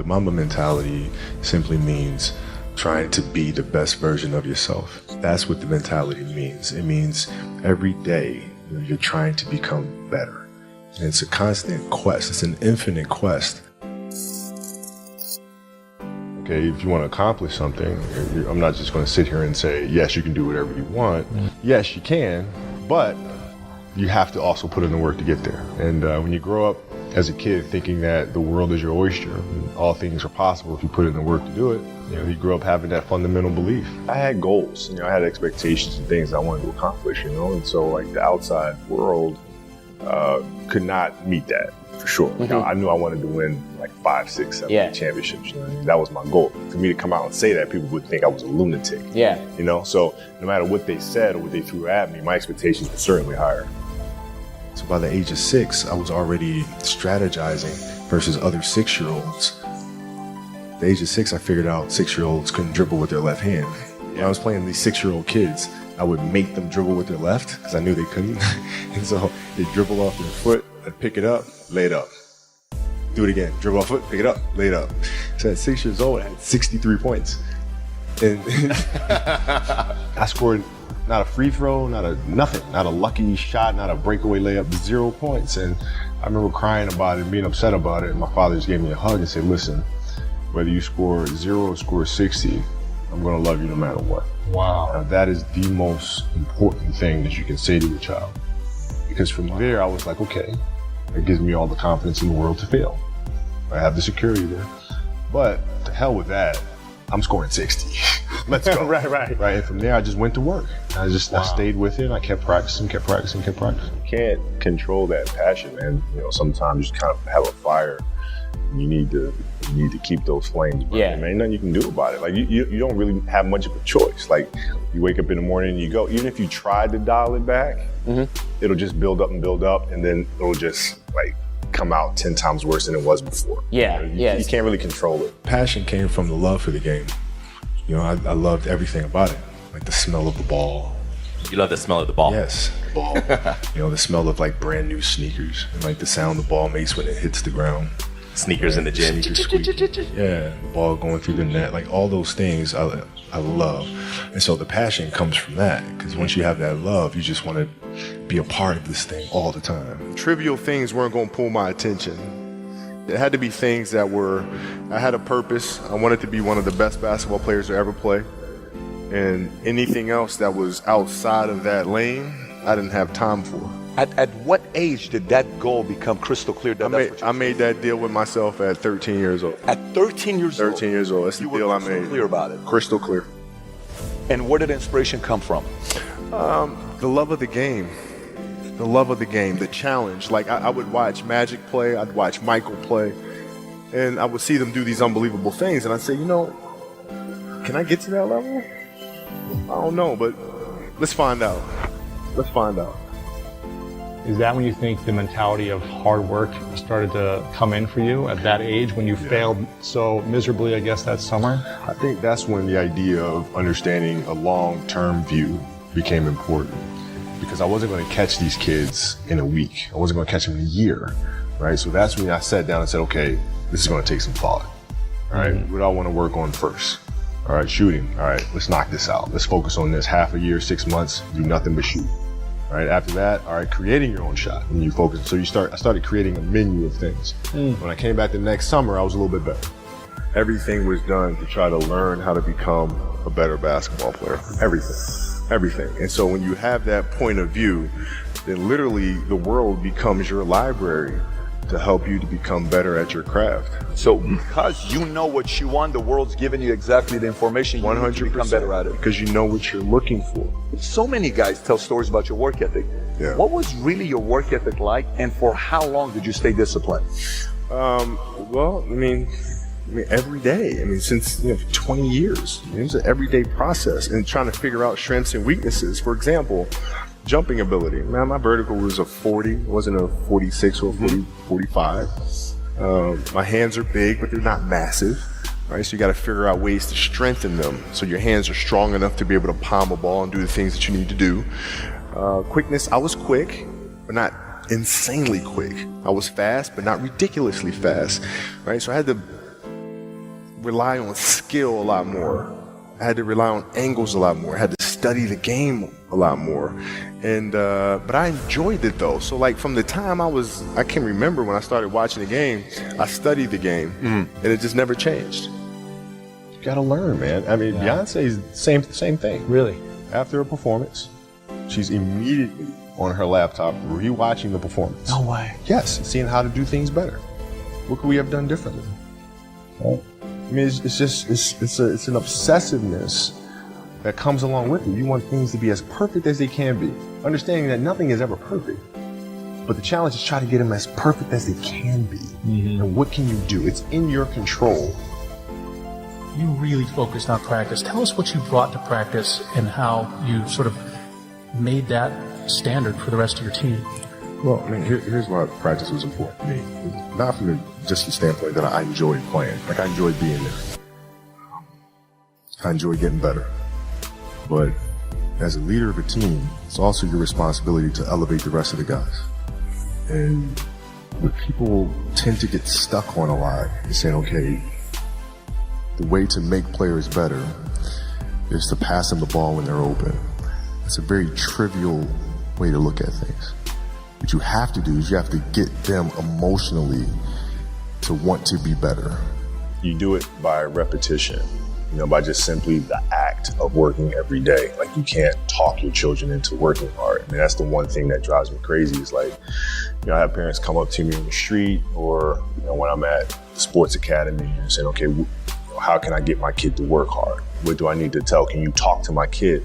The Mamba mentality simply means trying to be the best version of yourself. That's what the mentality means. It means every day you're trying to become better. And it's a constant quest. It's an infinite quest. Okay, if you want to accomplish something, I'm not just going to sit here and say, yes, you can do whatever you want. Yes, you can, but you have to also put in the work to get there. And when you grow up as a kid thinking that the world is your oyster, and all things are possible if you put in the work to do it, you grow up having that fundamental belief. I had goals, I had expectations and things I wanted to accomplish, and so like the outside world could not meet that. For sure. I knew I wanted to win like 5, 6, 7 championships. That was my goal. For me to come out and say that, people would think I was a lunatic. So no matter what they said or what they threw at me, my expectations were certainly higher. So by the age of 6, I was already strategizing versus other 6-year-olds. At the age of 6, I figured out 6-year-olds couldn't dribble with their left hand. When I was playing these 6-year-old kids, I would make them dribble with their left because I knew they couldn't. And so they dribble off their foot, I'd pick it up, lay it up. Do it again, dribble off foot, pick it up, lay it up. So at 6 years old, I had 63 points. And I scored not a free throw, not a lucky shot, not a breakaway layup, 0 points. And I remember crying about it, being upset about it. And my father just gave me a hug and said, listen, whether you score 0 or score 60, I'm gonna love you no matter what. Wow. Now, that is the most important thing that you can say to a child. Because from there, I was like, okay, it gives me all the confidence in the world to fail. I have the security there. But to hell with that, I'm scoring 60. Let's go. Right. And from there, I just went to work. I stayed with it. I kept practicing. You can't control that passion, man. Sometimes you just kind of have a fire. You need to keep those flames burning, man. Ain't nothing you can do about it. Like you don't really have much of a choice. Like you wake up in the morning and you go. Even if you try to dial it back, it'll just build up, and then it'll just like come out 10 times worse than it was before. You can't really control it. Passion came from the love for the game. I loved everything about it, like the smell of the ball. You love the smell of the ball? Yes, the ball. The smell of like brand new sneakers, and like the sound the ball makes when it hits the ground. Sneakers in the gym. The ball going through the net, like all those things I love. And so the passion comes from that, because once you have that love, you just want to be a part of this thing all the time. Trivial things weren't going to pull my attention. It had to be things that I had a purpose. I wanted to be one of the best basketball players to ever play. And anything else that was outside of that lane, I didn't have time for. At what age did that goal become crystal clear? I made that deal with myself at 13 years old. At 13 years old? 13 years old. That's the deal I made. You were crystal clear about it? Crystal clear. And where did inspiration come from? The love of the game. The love of the game, the challenge. Like I would watch Magic play, I'd watch Michael play, and I would see them do these unbelievable things, and I'd say, can I get to that level? I don't know, but let's find out. Is that when you think the mentality of hard work started to come in for you at that age, when you failed so miserably, I guess, that summer? I think that's when the idea of understanding a long-term view became important, because I wasn't going to catch these kids in a week. I wasn't going to catch them in a year, right? So that's when I sat down and said, okay, this is going to take some thought, all right? What do I want to work on first? All right, shooting. All right, let's knock this out. Let's focus on this. Half a year, 6 months, do nothing but shoot. All right, after that, all right, creating your own shot. When you focus, so I started creating a menu of things. When I came back the next summer, I was a little bit better. Everything was done to try to learn how to become a better basketball player. Everything. And so when you have that point of view, then literally the world becomes your library to help you to become better at your craft. So because you know what you want, the world's giving you exactly the information you need to become better at it. Because you know what you're looking for. So many guys tell stories about your work ethic. Yeah. What was really your work ethic like, and for how long did you stay disciplined? Well, I mean, every day. Since 20 years. It's an everyday process, and trying to figure out strengths and weaknesses. For example, jumping ability. Man, my vertical was a 40, it wasn't a 46 or 45. My hands are big, but they're not massive. Right, so you got to figure out ways to strengthen them so your hands are strong enough to be able to palm a ball and do the things that you need to do. Quickness, I was quick, but not insanely quick. I was fast, but not ridiculously fast. Right, so I had to rely on skill a lot more. I had to rely on angles a lot more. I had to study the game a lot more. And but I enjoyed it though. So like from the time I can remember when I started watching the game, I studied the game and it just never changed. You gotta learn, man. I mean, Beyonce's same thing. Really? After a performance, she's immediately on her laptop rewatching the performance. No way. Yes, seeing how to do things better. What could we have done differently? Right? I mean, it's an obsessiveness that comes along with it. You want things to be as perfect as they can be, understanding that nothing is ever perfect. But the challenge is try to get them as perfect as they can be. And what can you do? It's in your control. You really focused on practice. Tell us what you brought to practice and how you sort of made that standard for the rest of your team. Well, I mean, here's why practice was important to me. Not from just the standpoint that I enjoyed playing. Like, I enjoyed being there. I enjoyed getting better. But as a leader of a team, it's also your responsibility to elevate the rest of the guys. And what people tend to get stuck on a lot is saying, okay, the way to make players better is to pass them the ball when they're open. It's a very trivial way to look at things. What you have to do is you have to get them emotionally to want to be better. You do it by repetition, by just simply the act of working every day. Like, you can't talk your children into working hard. I mean, that's the one thing that drives me crazy is like, I have parents come up to me on the street or, when I'm at the sports academy and saying, okay, how can I get my kid to work hard? What do I need to tell? Can you talk to my kid?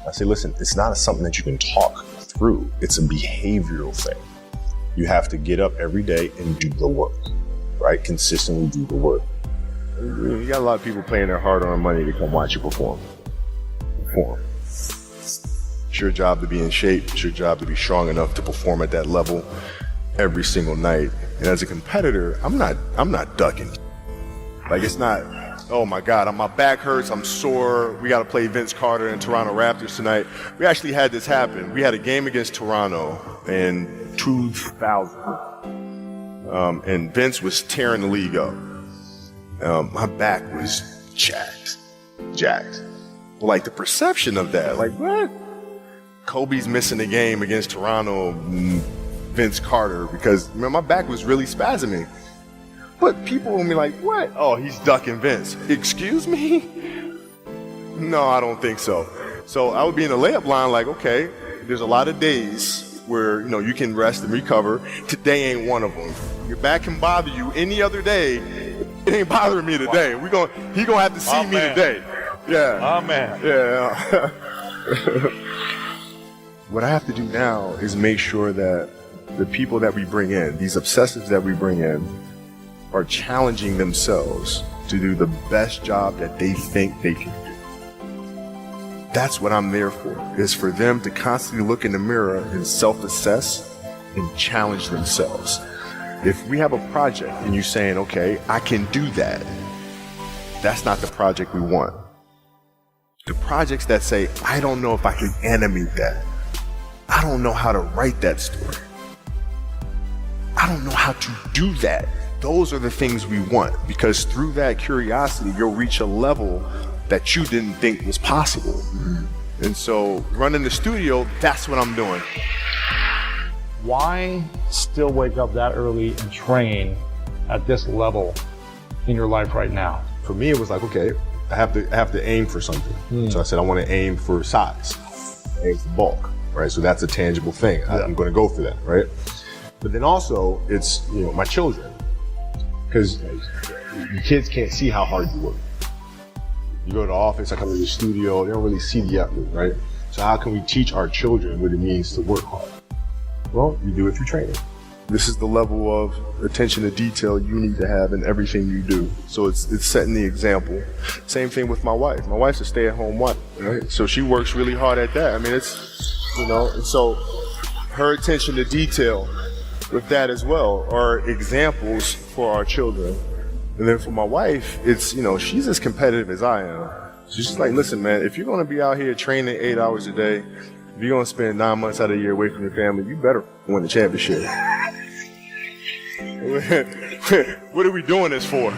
I say, listen, it's not something that you can talk through. It's a behavioral thing. You have to get up every day and do the work, right? Consistently do the work. You got a lot of people paying their hard-earned money to come watch you perform. It's your job to be in shape. It's your job to be strong enough to perform at that level every single night. And as a competitor, I'm not ducking. Like, it's not, oh my God, my back hurts, I'm sore, we got to play Vince Carter and Toronto Raptors tonight. We actually had this happen. We had a game against Toronto in 2000, and Vince was tearing the league up. My back was jacked. Well, like, the perception of that, like, what? Kobe's missing the game against Toronto, Vince Carter, because my back was really spasming. But people will be like, what? Oh, he's ducking Vince. Excuse me? No, I don't think so. So I would be in the layup line like, okay, there's a lot of days where, you can rest and recover. Today ain't one of them. Your back can bother you any other day. It ain't bothering me today. He gonna have to see me today. Yeah. Oh, man. Yeah. What I have to do now is make sure that the people that we bring in, these obsessives that we bring in, are challenging themselves to do the best job that they think they can do. That's what I'm there for, is for them to constantly look in the mirror and self-assess and challenge themselves. If we have a project and you're saying, okay, I can do that, that's not the project we want. The projects that say, I don't know if I can animate that. I don't know how to write that story. I don't know how to do that. Those are the things we want, because through that curiosity, you'll reach a level that you didn't think was possible. And so running the studio, that's what I'm doing. Why still wake up that early and train at this level in your life right now? For me, it was like, okay, I have to aim for something. So I said, I want to aim for size, aim for bulk, right? So that's a tangible thing. I'm going to go for that, right? But then also, it's, my children. Because your kids can't see how hard you work. You go to the office, I come to the studio, they don't really see the effort, right? So how can we teach our children what it means to work hard? Well, you do it through training. This is the level of attention to detail you need to have in everything you do. So it's setting the example. Same thing with my wife. My wife's a stay-at-home wife, right? So she works really hard at that. I mean, it's, and so her attention to detail with that as well are examples for our children. And then for my wife, it's, she's as competitive as I am. She's just like, listen, man, if you're going to be out here training 8 hours a day, if you're going to spend 9 months out of the year away from your family, you better win the championship. What are we doing this for?